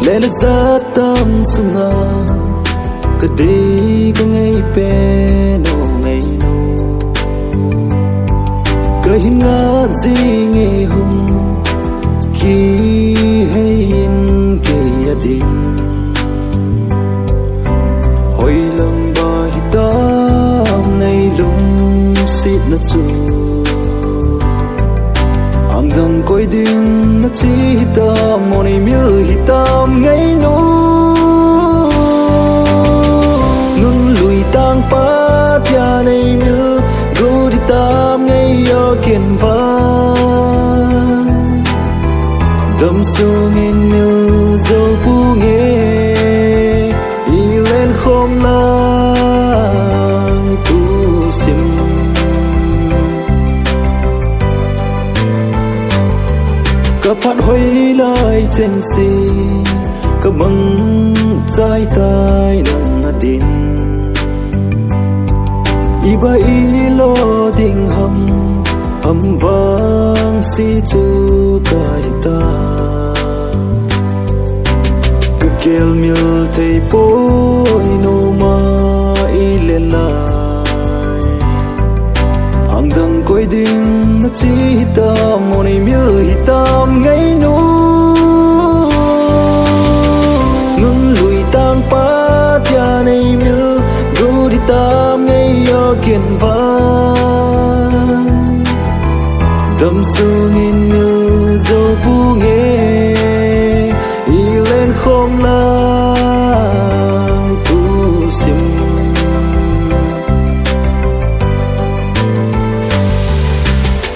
lên rất tâm sung ngờ cứ đi có ngay bên ô ngày nô cứ hin ngã gì nghe hùng khi hay in kề đình hồi lòng bài tâm ngày lung xịt nó chu ang dan coi đình nó chỉ tâm một ngày miêu tâm ngày nô nun lùi tang pa tia này miêu gu đi tâm ngày yo kiên vang đâm xuống in miêu dâu pu nghe y lên khom lang tu sim cặp phát huy lại trên si cặp măng trái tay nâng tin y bay lo tình hầm vang si chu tay ta cứ kêu miêu thấy bối nô ma y lên lại ang đằng coi đình nó chỉ tâm một ngày miêu tâm ngày nô ngưng lùi tang pa tia này miêu gu đi tâm ngày yo kiên vang đâm xuống in miêu dâu pu nghe y lên khom lang tu sim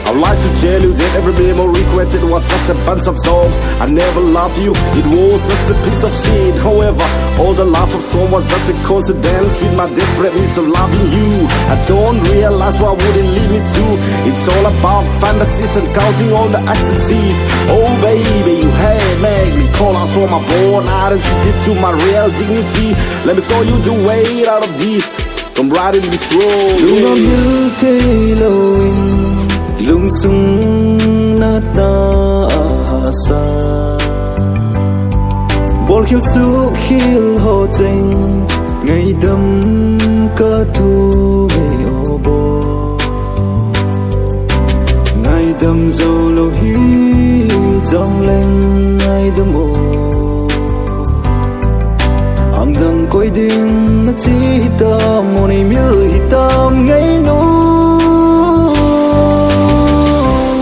I'd like to tell you that every memory created was just a bunch of songs. I never loved you, it was just a piece of shit. However, all the love of song was just a coincidence with my desperate needs of loving you. I don't realize what would it lead me to. It's all about fantasies and counting all the ecstasies. Oh baby, you had made me call out so my born identity to my real dignity. Let me show you the way out of this. Come riding this road. Lung như thế lowin lung sung na ta sa bol khil su khil ho cheng ngày đâm ca thu ngày ô bo ngày đâm dâu lâu hi dòng lên ngày đâm ô ang đằng coi đình nó chỉ tâm một ngày miêu tâm ngày nô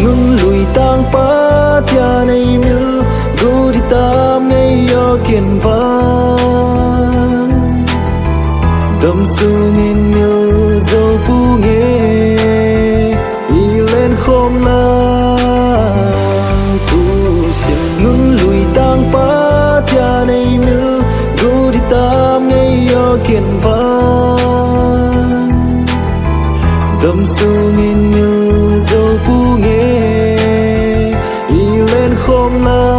ngưng lùi tang pa tia này miêu gu đi tâm ngày yo kiên vang đâm xuống in miêu dâu pu nghe y lên khom lang tu sim ngưng lùi tang pa tia này miêu gu đi tâm ngày yo kiên vang đâm xuống in miêu dâu pu nghe y lên khom lang